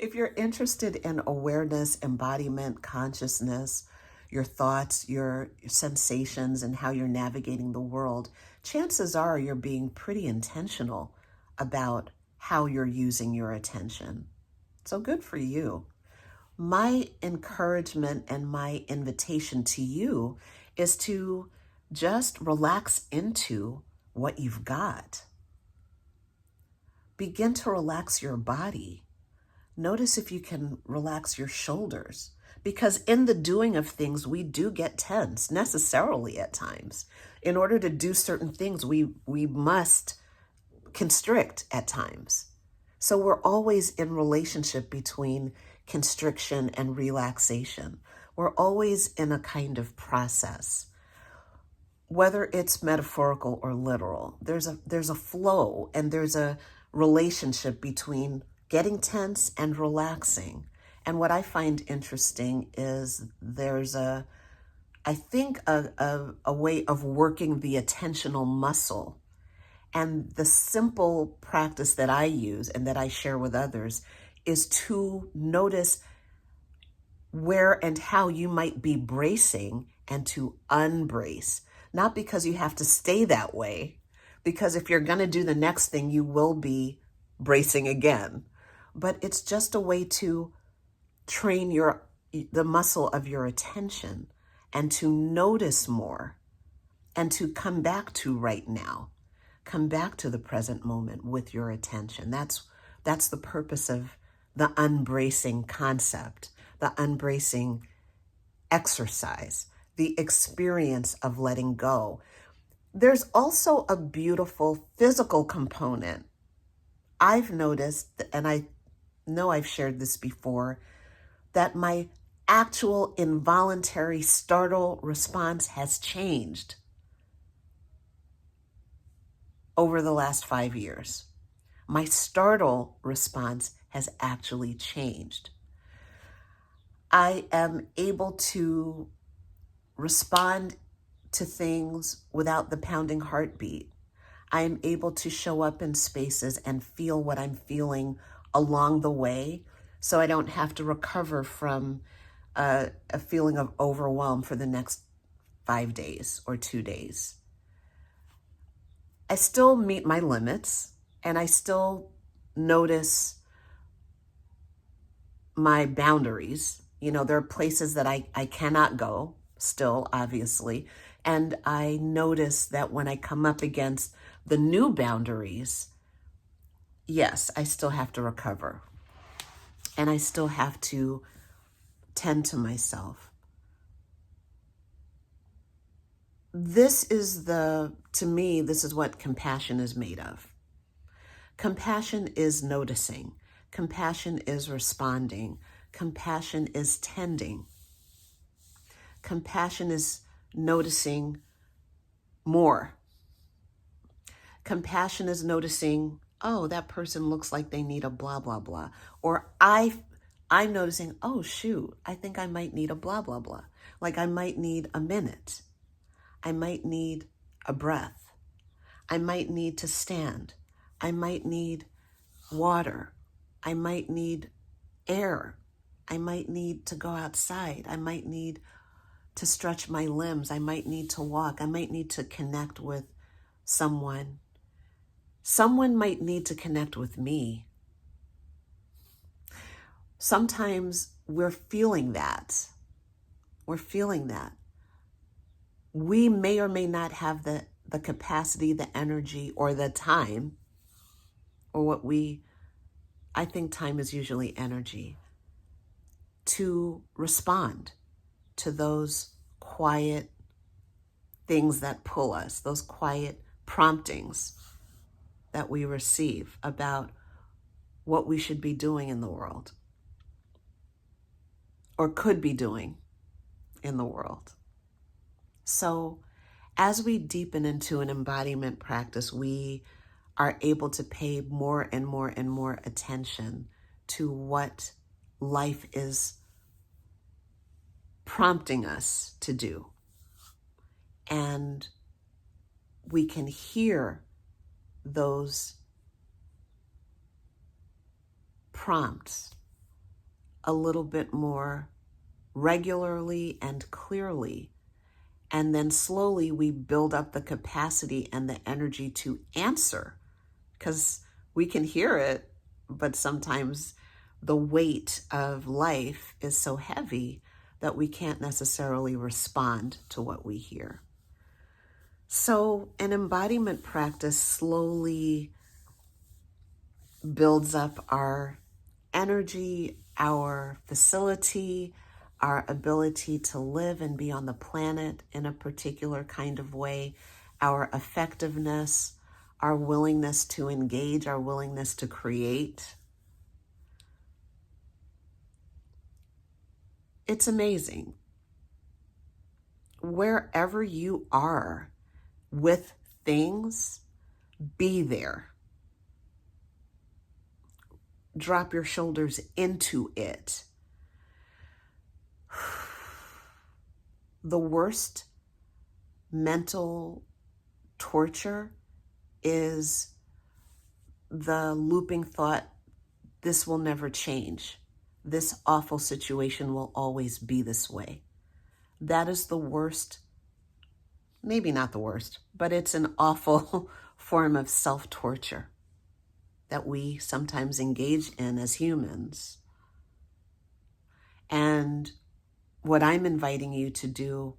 If you're interested in awareness, embodiment, consciousness, your thoughts, your sensations, and how you're navigating the world, chances are you're being pretty intentional about how you're using your attention. So good for you. My encouragement and my invitation to you is to just relax into what you've got. Begin to relax your body. Notice if you can relax your shoulders, because in the doing of things, we do get tense necessarily at times. In order to do certain things, we must constrict at times. So we're always in relationship between constriction and relaxation. We're always in a kind of process. Whether it's metaphorical or literal, there's a flow and there's a relationship between getting tense and relaxing. And what I find interesting is there's a way of working the attentional muscle. And the simple practice that I use and that I share with others is to notice where and how you might be bracing and to unbrace. Not because you have to stay that way, because if you're going to do the next thing, you will be bracing again. But it's just a way to train the muscle of your attention and to notice more and to come back to right now. Come back to the present moment with your attention. That's the purpose of the unbracing concept, the unbracing exercise, the experience of letting go. There's also a beautiful physical component. I've noticed, and I know I've shared this before, that my actual involuntary startle response has changed over the last 5 years. My startle response has actually changed. I am able to respond to things without the pounding heartbeat. I am able to show up in spaces and feel what I'm feeling along the way, so I don't have to recover from a feeling of overwhelm for the next 5 days or 2 days. I still meet my limits and I still notice my boundaries. There are places that I cannot go still, obviously. And I notice that when I come up against the new boundaries, yes, I still have to recover. And I still have to tend to myself. To me, this is what compassion is made of. Compassion is noticing. Compassion is responding. Compassion is tending. Compassion is noticing more. Compassion is noticing, oh, that person looks like they need a blah, blah, blah. Or I'm noticing, oh, shoot, I think I might need a blah, blah, blah. Like I might need a minute. I might need a breath. I might need to stand. I might need water. I might need air. I might need to go outside. I might need to stretch my limbs. I might need to walk. I might need to connect with someone. Someone might need to connect with me. Sometimes we're feeling that. We're feeling that. We may or may not have the capacity, the energy, or the time, or I think time is usually energy, to respond to those quiet things that pull us, those quiet promptings that we receive about what we should be doing in the world or could be doing in the world. So as we deepen into an embodiment practice, we are able to pay more and more and more attention to what life is prompting us to do. And we can hear those prompts a little bit more regularly and clearly. And then slowly we build up the capacity and the energy to answer, because we can hear it, but sometimes the weight of life is so heavy that we can't necessarily respond to what we hear. So an embodiment practice slowly builds up our energy, our facility, our ability to live and be on the planet in a particular kind of way, our effectiveness, our willingness to engage, our willingness to create. It's amazing. Wherever you are with things, be there. Drop your shoulders into it. The worst mental torture is the looping thought, this will never change. This awful situation will always be this way. That is the worst, maybe not the worst, but it's an awful form of self-torture that we sometimes engage in as humans. And what I'm inviting you to do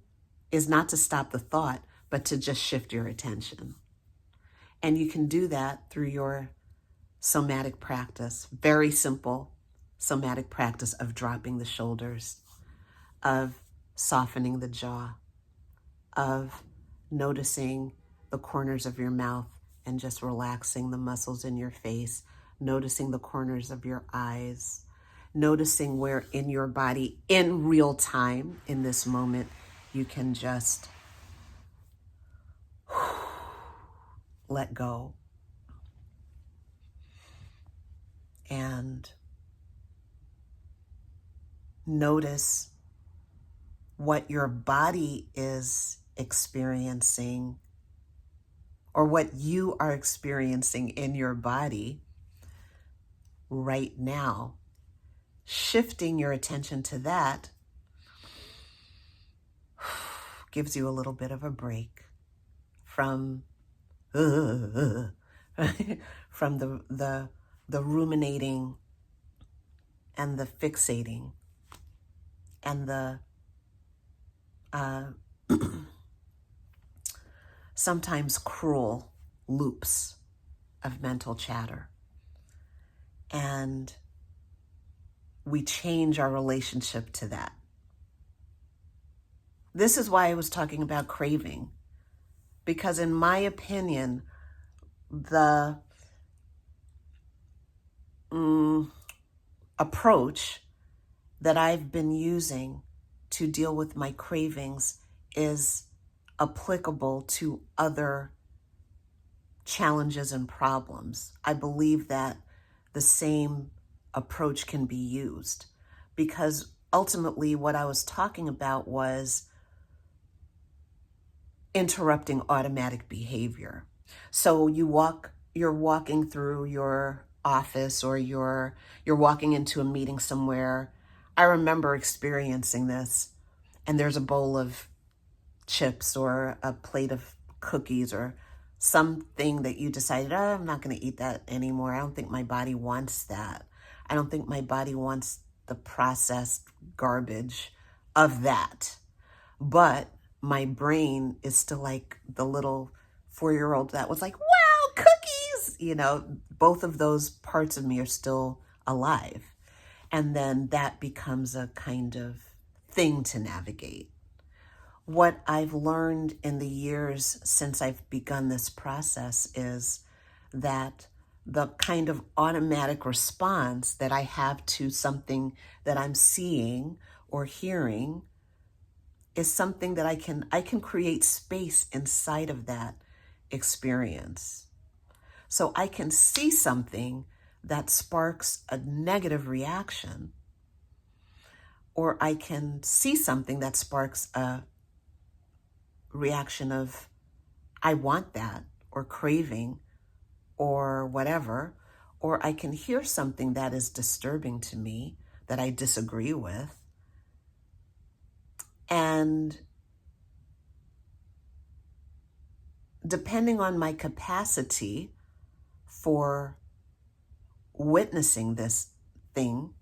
is not to stop the thought, but to just shift your attention. And you can do that through your somatic practice, very simple somatic practice of dropping the shoulders, of softening the jaw, of noticing the corners of your mouth and just relaxing the muscles in your face, noticing the corners of your eyes, noticing where in your body, in real time, in this moment, you can just let go and notice what your body is experiencing or what you are experiencing in your body right now. Shifting your attention to that gives you a little bit of a break from from the ruminating and the fixating and the sometimes cruel loops of mental chatter. And we change our relationship to that. This is why I was talking about craving, because in my opinion, the approach that I've been using to deal with my cravings is applicable to other challenges and problems. I believe that the same approach can be used, because ultimately what I was talking about was interrupting automatic behavior. So you're walking through your office, or you're walking into a meeting somewhere. I remember experiencing this, and there's a bowl of chips or a plate of cookies or something that you decided, oh, I'm not going to eat that anymore. I don't think my body wants that. I don't think my body wants the processed garbage of that. But my brain is still like the little 4-year-old that was like, wow, cookies! You know, both of those parts of me are still alive. And then that becomes a kind of thing to navigate. What I've learned in the years since I've begun this process is that the kind of automatic response that I have to something that I'm seeing or hearing is something that I can create space inside of that experience. So I can see something that sparks a negative reaction, or I can see something that sparks a reaction of, I want that, or craving, or whatever. Or I can hear something that is disturbing to me, that I disagree with. And depending on my capacity for witnessing this thing,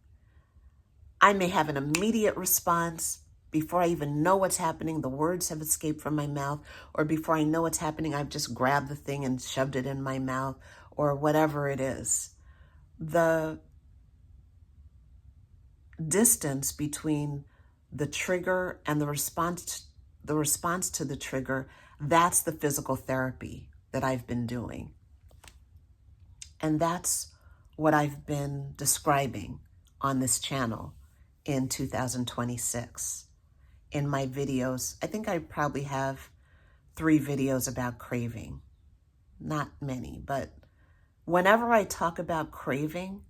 I may have an immediate response before I even know what's happening. The words have escaped from my mouth, or before I know what's happening, I've just grabbed the thing and shoved it in my mouth, or whatever it is. The distance between the trigger and the response to the trigger, that's the physical therapy that I've been doing. And that's what I've been describing on this channel in 2026. In my videos, I think I probably have 3 videos about craving. Not many, but whenever I talk about craving,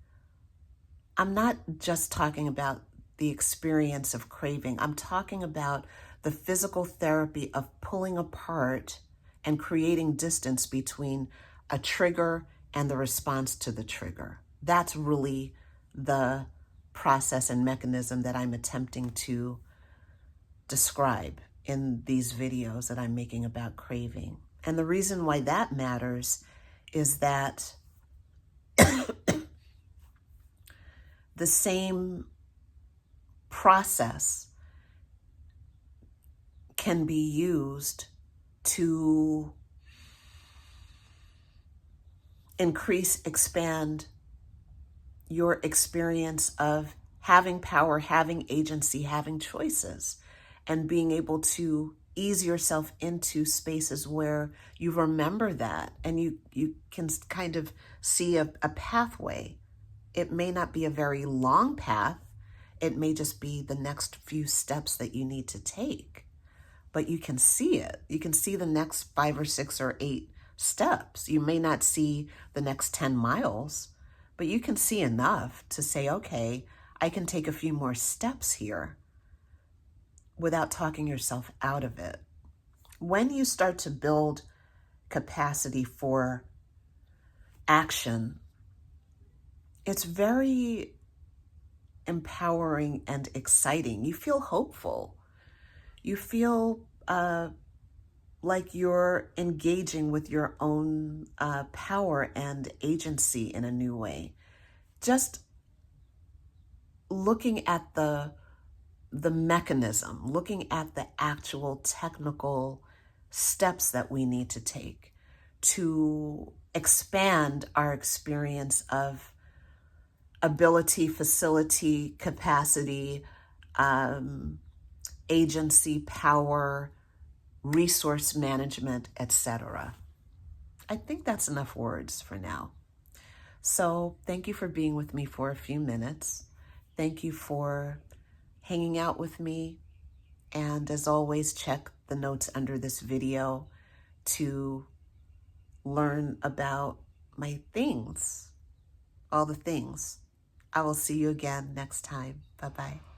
I'm not just talking about the experience of craving. I'm talking about the physical therapy of pulling apart and creating distance between a trigger and the response to the trigger. That's really the process and mechanism that I'm attempting to describe in these videos that I'm making about craving. And the reason why that matters is that the same process can be used to increase, expand your experience of having power, having agency, having choices, and being able to ease yourself into spaces where you remember that and you can kind of see a pathway. It may not be a very long path. It may just be the next few steps that you need to take, but you can see it. You can see the next 5 or 6 or 8 steps. You may not see the next 10 miles, but you can see enough to say, okay, I can take a few more steps here without talking yourself out of it. When you start to build capacity for action, it's very empowering and exciting. You feel hopeful. You feel like you're engaging with your own power and agency in a new way. Just looking at the mechanism, looking at the actual technical steps that we need to take to expand our experience of ability, facility, capacity, agency, power, resource management, etc. I think that's enough words for now. So thank you for being with me for a few minutes. Thank you for hanging out with me. And as always, check the notes under this video to learn about my things, all the things. I will see you again next time. Bye-bye.